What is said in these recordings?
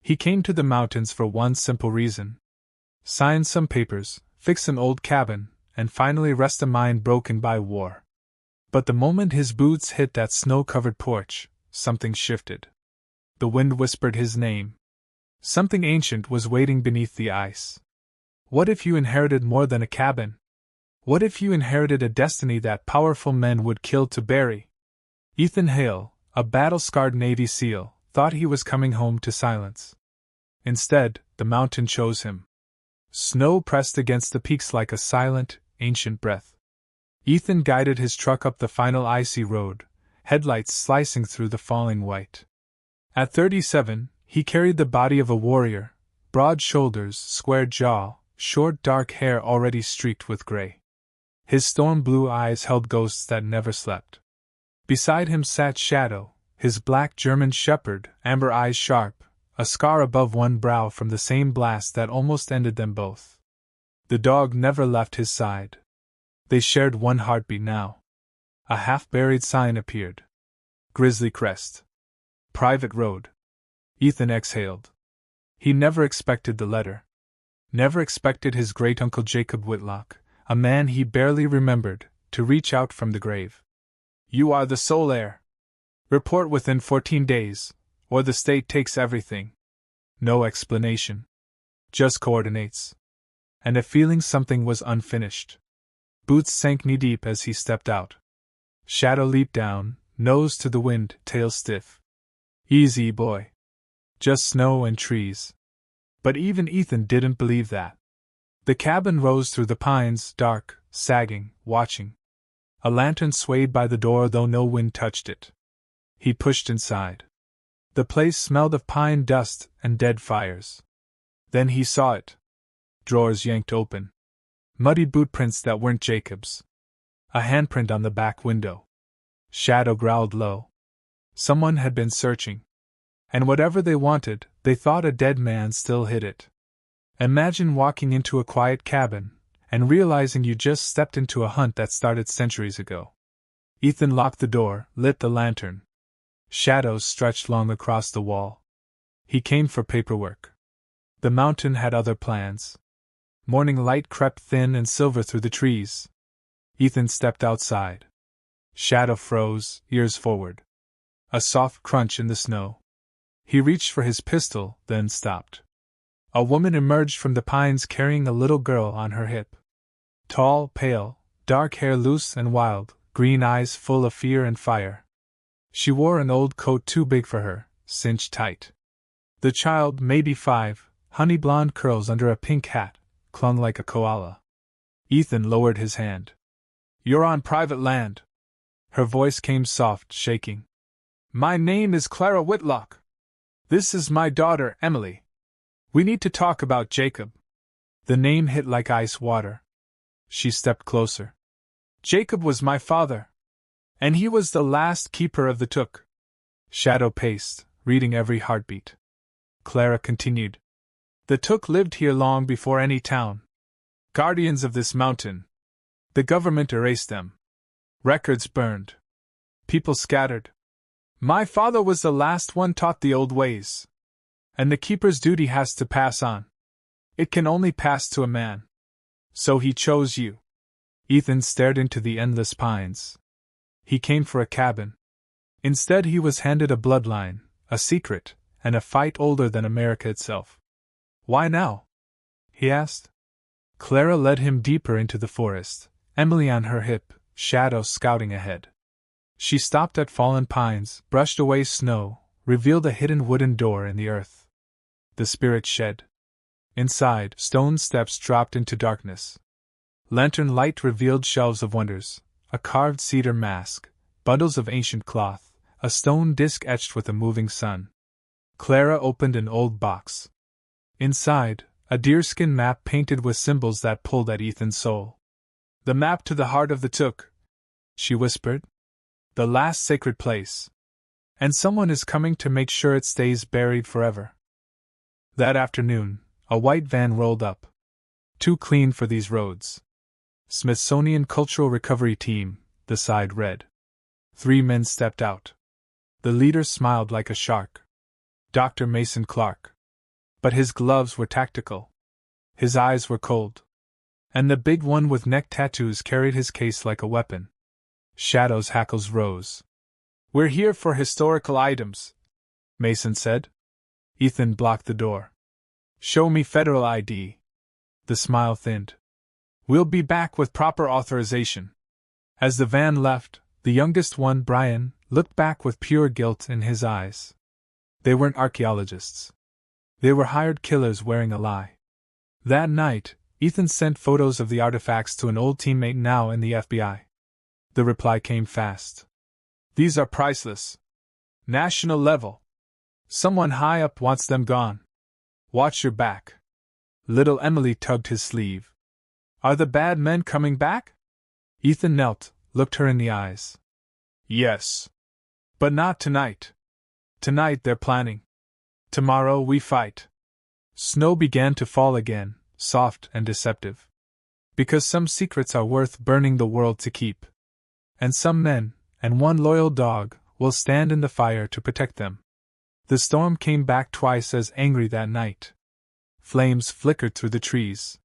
He came to the mountains for one simple reason: sign some papers, fix an old cabin, and finally rest a mind broken by war. But the moment his boots hit that snow-covered porch, something shifted. The wind whispered his name. Something ancient was waiting beneath the ice. What if you inherited more than a cabin? What if you inherited a destiny that powerful men would kill to bury? Ethan Hale, a battle-scarred Navy SEAL, thought he was coming home to silence. Instead, the mountain chose him. Snow pressed against the peaks like a silent, ancient breath. Ethan guided his truck up the final icy road, headlights slicing through the falling white. At 37, he carried the body of a warrior, broad shoulders, square jaw, short dark hair already streaked with gray. His storm-blue eyes held ghosts that never slept. Beside him sat Shadow, his black German shepherd, amber eyes sharp, a scar above one brow from the same blast that almost ended them both. The dog never left his side. They shared one heartbeat now. A half-buried sign appeared. Grizzly Crest. Private Road. Ethan exhaled. He never expected the letter. Never expected his great-uncle Jacob Whitlock, a man he barely remembered, to reach out from the grave. You are the sole heir. Report within 14 days, or the state takes everything. No explanation. Just coordinates. And a feeling something was unfinished. Boots sank knee-deep as he stepped out. Shadow leaped down, nose to the wind, tail stiff. Easy, boy. Just snow and trees. But even Ethan didn't believe that. The cabin rose through the pines, dark, sagging, watching. A lantern swayed by the door though no wind touched it. He pushed inside. The place smelled of pine dust and dead fires. Then he saw it. Drawers yanked open. Muddy bootprints that weren't Jacob's. A handprint on the back window. Shadow growled low. Someone had been searching. And whatever they wanted, they thought a dead man still hid it. Imagine walking into a quiet cabin, and realizing you just stepped into a hunt that started centuries ago. Ethan locked the door, lit the lantern. Shadows stretched long across the wall. He came for paperwork. The mountain had other plans. Morning light crept thin and silver through the trees. Ethan stepped outside. Shadow froze, ears forward. A soft crunch in the snow. He reached for his pistol, then stopped. A woman emerged from the pines carrying a little girl on her hip. Tall, pale, dark hair loose and wild, green eyes full of fear and fire. She wore an old coat too big for her, cinched tight. The child, maybe 5, honey blonde curls under a pink hat, clung like a koala. Ethan lowered his hand. You're on private land. Her voice came soft, shaking. My name is Clara Whitlock. This is my daughter, Emily. We need to talk about Jacob. The name hit like ice water. She stepped closer. Jacob was my father. And he was the last keeper of the Took. Shadow paced, reading every heartbeat. Clara continued. The Took lived here long before any town. Guardians of this mountain. The government erased them. Records burned. People scattered. My father was the last one taught the old ways. And the keeper's duty has to pass on. It can only pass to a man. So he chose you. Ethan stared into the endless pines. He came for a cabin. Instead he was handed a bloodline, a secret, and a fight older than America itself. Why now? He asked. Clara led him deeper into the forest, Emily on her hip, Shadow scouting ahead. She stopped at fallen pines, brushed away snow, revealed a hidden wooden door in the earth. The spirit shed. Inside, stone steps dropped into darkness. Lantern light revealed shelves of wonders, a carved cedar mask, bundles of ancient cloth, a stone disc etched with a moving sun. Clara opened an old box. Inside, a deerskin map painted with symbols that pulled at Ethan's soul. The map to the heart of the Took, she whispered. The last sacred place. And someone is coming to make sure it stays buried forever. That afternoon, a white van rolled up. Too clean for these roads. Smithsonian Cultural Recovery Team, the side read. 3 men stepped out. The leader smiled like a shark. Dr. Mason Clark. But his gloves were tactical. His eyes were cold. And the big one with neck tattoos carried his case like a weapon. Shadow's hackles rose. "We're here for historical items," Mason said. Ethan blocked the door. "Show me federal ID." The smile thinned. "We'll be back with proper authorization." As the van left, the youngest one, Brian, looked back with pure guilt in his eyes. They weren't archaeologists. They were hired killers wearing a lie. That night, Ethan sent photos of the artifacts to an old teammate now in the FBI. The reply came fast. "These are priceless. National level. Someone high up wants them gone. Watch your back." Little Emily tugged his sleeve. "Are the bad men coming back?" Ethan knelt, looked her in the eyes. "Yes. But not tonight. Tonight they're planning. Tomorrow we fight." Snow began to fall again, soft and deceptive. Because some secrets are worth burning the world to keep. And some men, and one loyal dog, will stand in the fire to protect them. The storm came back twice as angry that night. Flames flickered through the trees.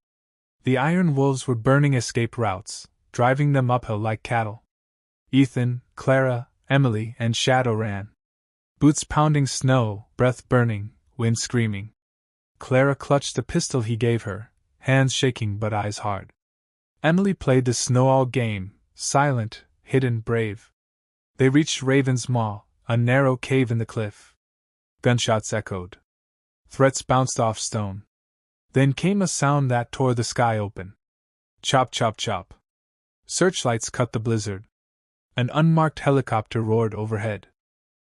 The iron wolves were burning escape routes, driving them uphill like cattle. Ethan, Clara, Emily, and Shadow ran. Boots pounding snow, breath burning, wind screaming. Clara clutched the pistol he gave her, hands shaking but eyes hard. Emily played the snow-all game, silent, hidden, brave. They reached Raven's Maw, a narrow cave in the cliff. Gunshots echoed. Threats bounced off stone. Then came a sound that tore the sky open. Chop, chop, chop. Searchlights cut the blizzard. An unmarked helicopter roared overhead.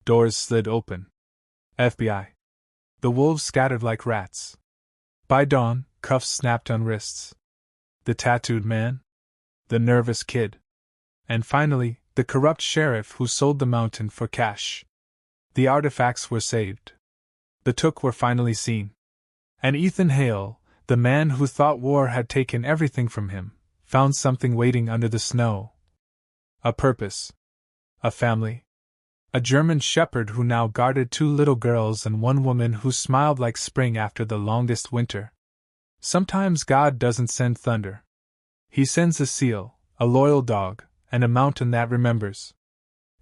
Doors slid open. FBI. The wolves scattered like rats. By dawn, cuffs snapped on wrists. The tattooed man? The nervous kid? And finally, the corrupt sheriff who sold the mountain for cash. The artifacts were saved. The Took were finally seen. And Ethan Hale, the man who thought war had taken everything from him, found something waiting under the snow. A purpose. A family. A German shepherd who now guarded 2 little girls and 1 woman who smiled like spring after the longest winter. Sometimes God doesn't send thunder. He sends a seal, a loyal dog, and a mountain that remembers.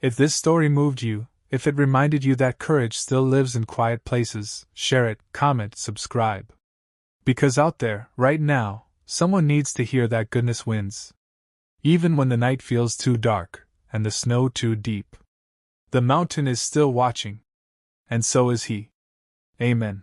If this story moved you, if it reminded you that courage still lives in quiet places, share it, comment, subscribe. Because out there, right now, someone needs to hear that goodness wins. Even when the night feels too dark, and the snow too deep. The mountain is still watching. And so is he. Amen.